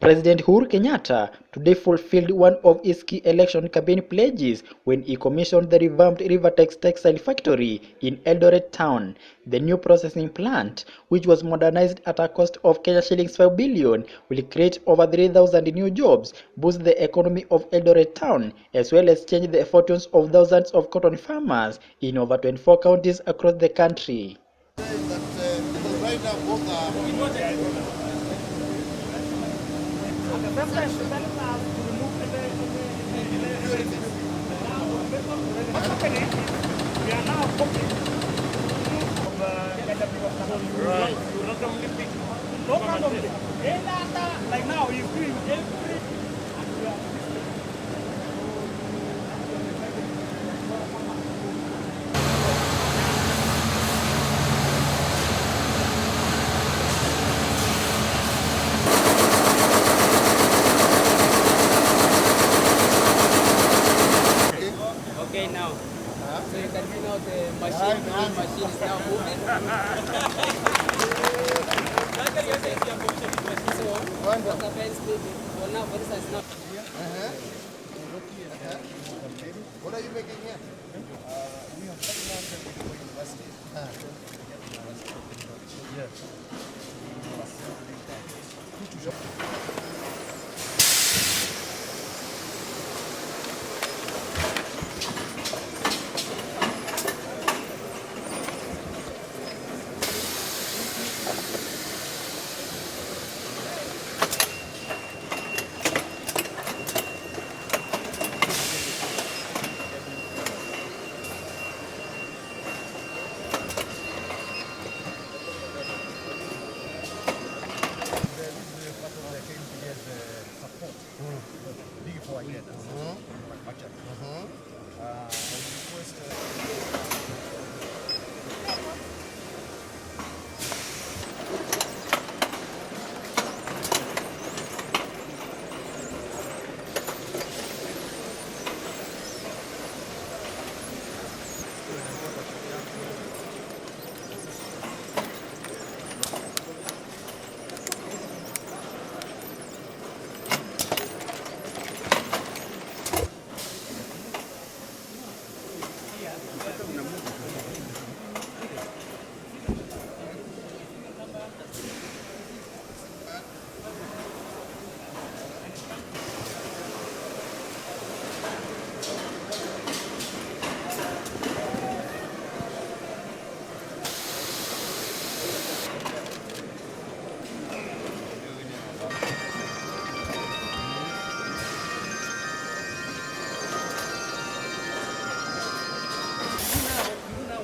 President Uhuru Kenyatta today fulfilled one of his key election campaign pledges when he commissioned the revamped Rivatex textile factory in Eldoret town. The new processing plant, which was modernized at a cost of Kenya shillings 5 billion, will create over 3,000 new jobs, boost the economy of Eldoret town, as well as change the fortunes of thousands of cotton farmers in over 24 counties across the country. Right. No problem. Like now, you doing every. Okay, now. So you can see now the machine is now moving. So what happens for now, for instance, now. What are you making here? We have technical university.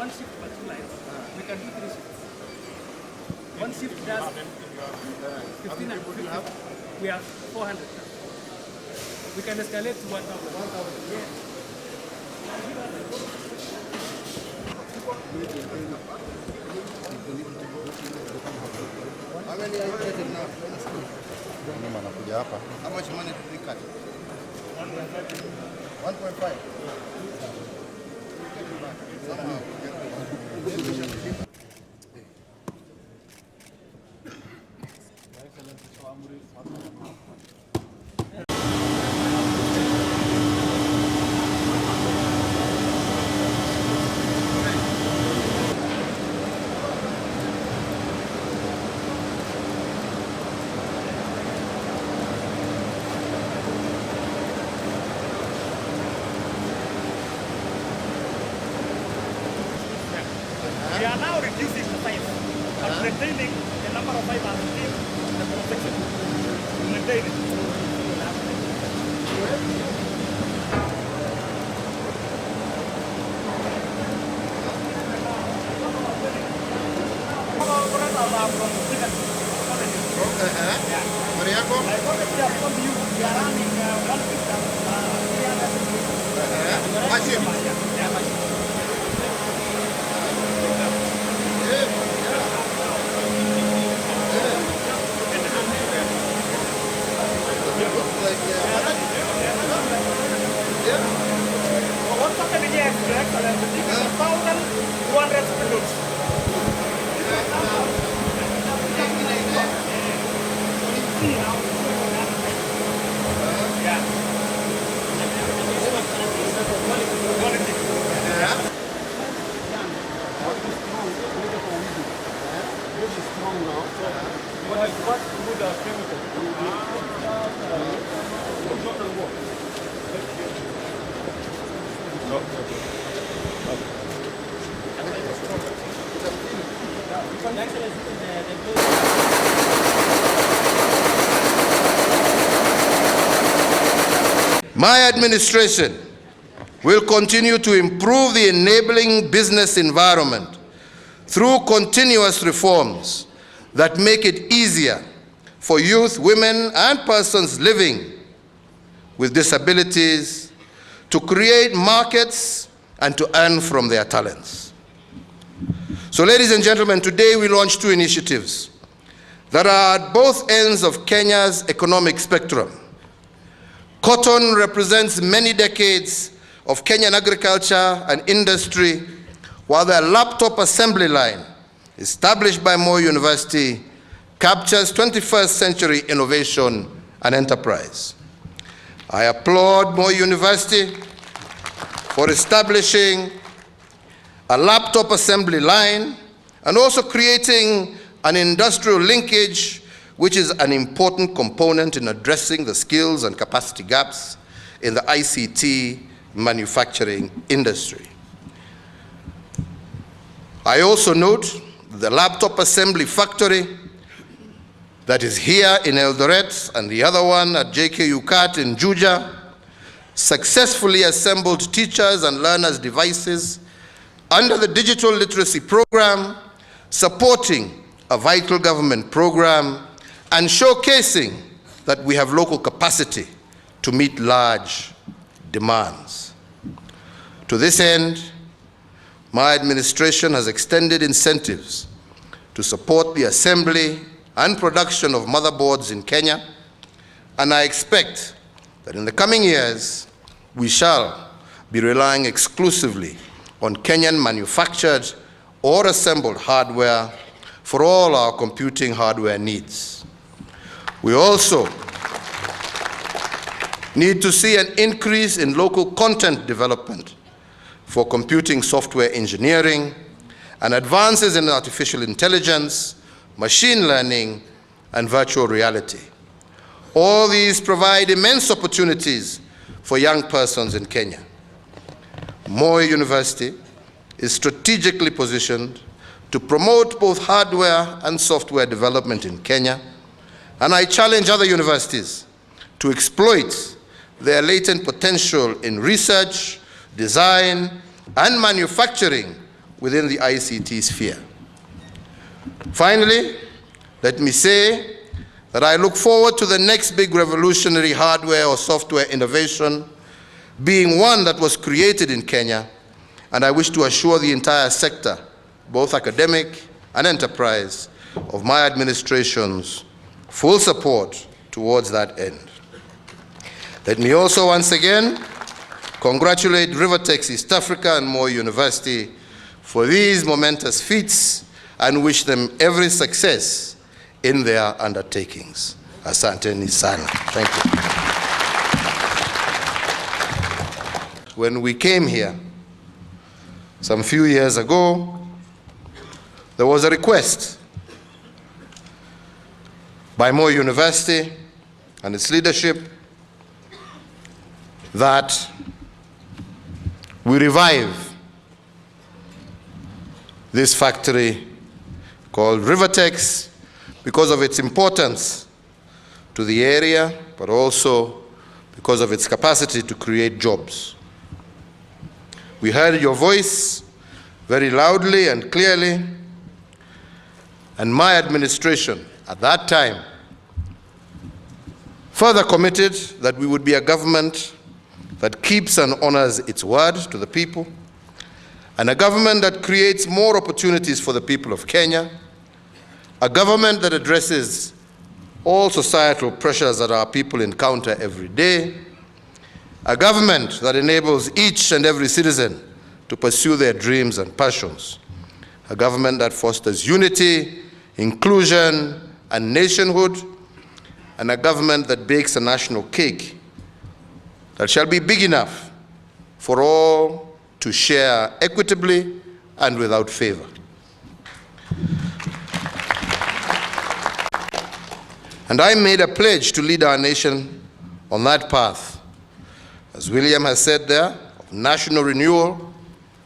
One shift for 2 lines. We can do 3 shifts. One shift does 15 and 50. We have 400. We can escalate to 1,000. 1,000. Yeah. How many are you getting now? How much money did we cut? 1.5. We are now reducing the size, but maintaining the number of fibers in the cross-section. Maintain it. What's happening here, Your Excellency? This is 1,200 spindles. See now. My administration will continue to improve the enabling business environment through continuous reforms that make it easier for youth, women, and persons living with disabilities to create markets and to earn from their talents. So, ladies and gentlemen, today we launch two initiatives that are at both ends of Kenya's economic spectrum. Cotton represents many decades of Kenyan agriculture and industry, while the laptop assembly line, established by Moi University, captures 21st century innovation and enterprise. I applaud Moi University for establishing a laptop assembly line and also creating an industrial linkage, which is an important component in addressing the skills and capacity gaps in the ICT manufacturing industry. I also note the laptop assembly factory that is here in Eldoret and the other one at JKU CAT in Juja successfully assembled teachers and learners' devices under the digital literacy program, supporting a vital government program and showcasing that we have local capacity to meet large demands. To this end, my administration has extended incentives to support the assembly and production of motherboards in Kenya, and I expect that in the coming years, we shall be relying exclusively on Kenyan manufactured or assembled hardware for all our computing hardware needs. We also need to see an increase in local content development for computing software engineering and advances in artificial intelligence, machine learning, and virtual reality. All these provide immense opportunities for young persons in Kenya. Moi University is strategically positioned to promote both hardware and software development in Kenya, and I challenge other universities to exploit their latent potential in research, design, and manufacturing within the ICT sphere. Finally, let me say that I look forward to the next big revolutionary hardware or software innovation being one that was created in Kenya, and I wish to assure the entire sector, both academic and enterprise, of my administration's full support towards that end. Let me also once again congratulate Rivatex East Africa and Moi University for these momentous feats and wish them every success in their undertakings. Asanteni sana. Thank you. When we came here some few years ago, there was a request by Moi University and its leadership that we revive this factory called Rivatex because of its importance to the area, but also because of its capacity to create jobs. We heard your voice very loudly and clearly, and my administration at that time further committed that we would be a government that keeps and honors its word to the people, and a government that creates more opportunities for the people of Kenya, a government that addresses all societal pressures that our people encounter every day, a government that enables each and every citizen to pursue their dreams and passions, a government that fosters unity, inclusion, and nationhood, and a government that bakes a national cake that shall be big enough for all to share equitably and without favor. And I made a pledge to lead our nation on that path, as William has said there, of national renewal,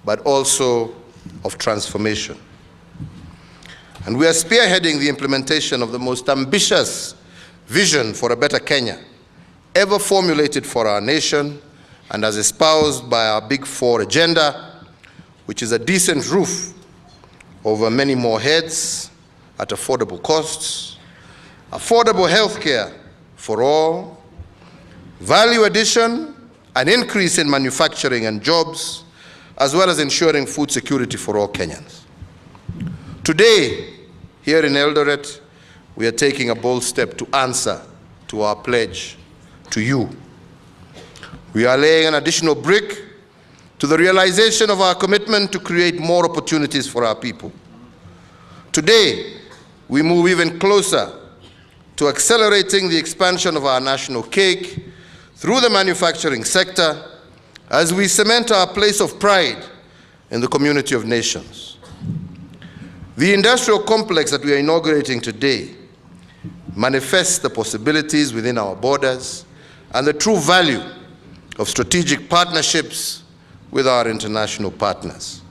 but also of transformation. And we are spearheading the implementation of the most ambitious vision for a better Kenya ever formulated for our nation, and as espoused by our Big Four agenda, which is a decent roof over many more heads at affordable costs, affordable health care for all, value addition, an increase in manufacturing and jobs, as well as ensuring food security for all Kenyans. Today, here in Eldoret, we are taking a bold step to answer to our pledge to you. We are laying an additional brick to the realization of our commitment to create more opportunities for our people. Today, we move even closer to accelerating the expansion of our national cake through the manufacturing sector as we cement our place of pride in the community of nations. The industrial complex that we are inaugurating today manifests the possibilities within our borders and the true value of strategic partnerships with our international partners.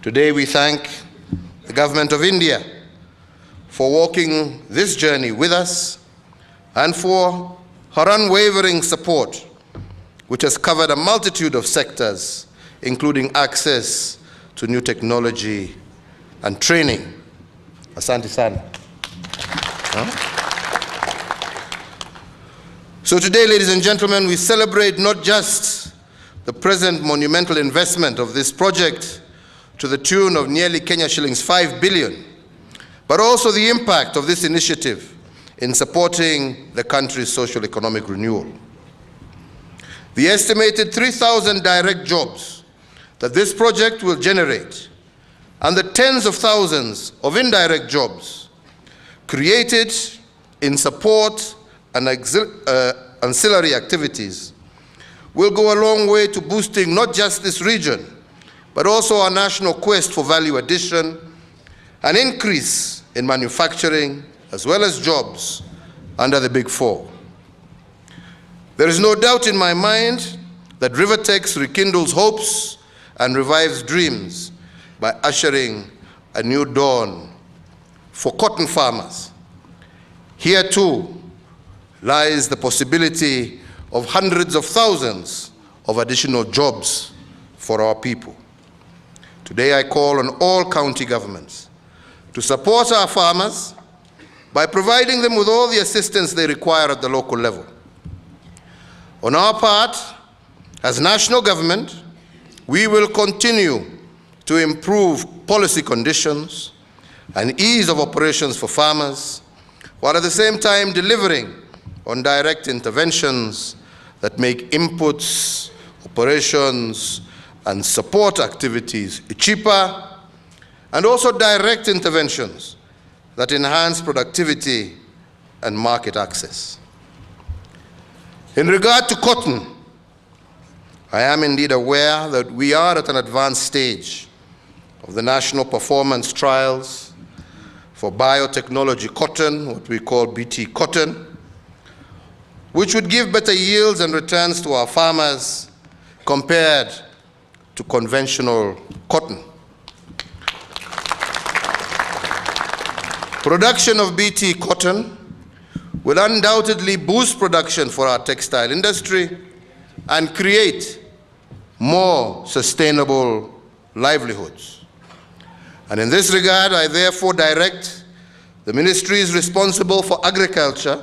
Today we thank the Government of India for walking this journey with us and for her unwavering support, which has covered a multitude of sectors, including access to new technology and training. Asante sana. So today, ladies and gentlemen, we celebrate not just the present monumental investment of this project to the tune of nearly Kenya shillings 5 billion, but also the impact of this initiative in supporting the country's socio-economic renewal. The estimated 3,000 direct jobs that this project will generate and the tens of thousands of indirect jobs created in support and ancillary activities will go a long way to boosting not just this region, but also our national quest for value addition, an increase in manufacturing, as well as jobs under the Big Four. There is no doubt in my mind that Rivatex rekindles hopes and revives dreams by ushering a new dawn for cotton farmers. Here too lies the possibility of hundreds of thousands of additional jobs for our people. Today I call on all county governments to support our farmers by providing them with all the assistance they require at the local level. On our part, as national government, we will continue to improve policy conditions and ease of operations for farmers, while at the same time delivering on direct interventions that make inputs, operations, and support activities cheaper, and also direct interventions that enhance productivity and market access. In regard to cotton, I am indeed aware that we are at an advanced stage of the national performance trials for biotechnology cotton, what we call BT cotton, which would give better yields and returns to our farmers compared to conventional cotton. Production of BT cotton will undoubtedly boost production for our textile industry and create more sustainable livelihoods. And in this regard, I therefore direct the ministries responsible for agriculture,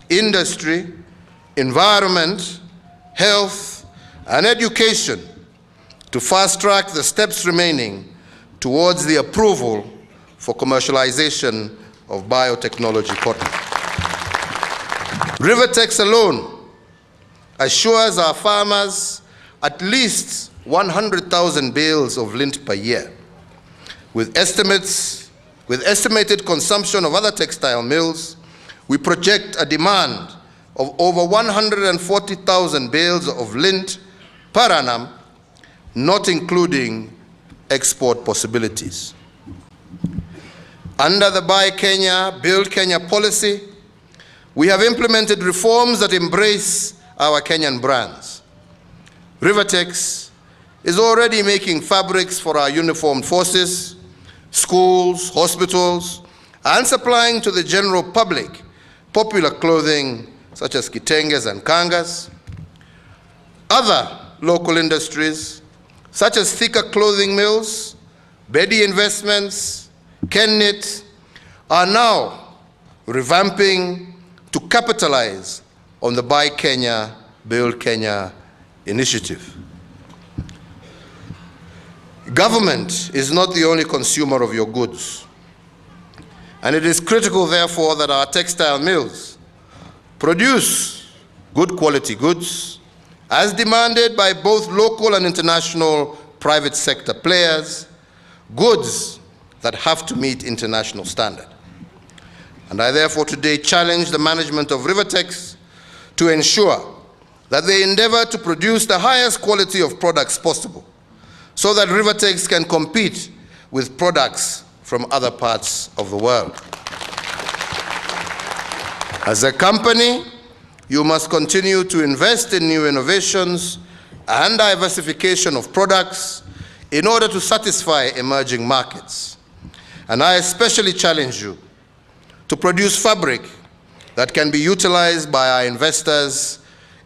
industry, environment, health, and education to fast-track the steps remaining towards the approval for commercialization of biotechnology cotton. Rivatex alone assures our farmers at least 100,000 bales of lint per year. With estimated consumption of other textile mills, we project a demand of over 140,000 bales of lint per annum, not including export possibilities. Under the Buy Kenya, Build Kenya policy, we have implemented reforms that embrace our Kenyan brands. Rivatex is already making fabrics for our uniformed forces, schools, hospitals, and supplying to the general public popular clothing such as kitenges and kangas. Other local industries such as thicker clothing mills, Bedi Investments, Kennet, are now revamping to capitalize on the Buy Kenya, Build Kenya initiative. Government is not the only consumer of your goods, and it is critical, therefore, that our textile mills produce good quality goods as demanded by both local and international private sector players, goods that have to meet international standard. And I therefore today challenge the management of Rivatex to ensure that they endeavor to produce the highest quality of products possible so that Rivatex can compete with products from other parts of the world. As a company, you must continue to invest in new innovations and diversification of products in order to satisfy emerging markets. And I especially challenge you to produce fabric that can be utilized by our investors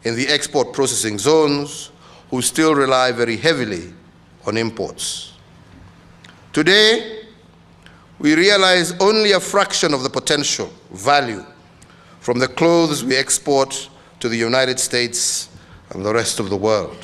in the export processing zones who still rely very heavily on imports. Today, we realize only a fraction of the potential value from the clothes we export to the United States and the rest of the world.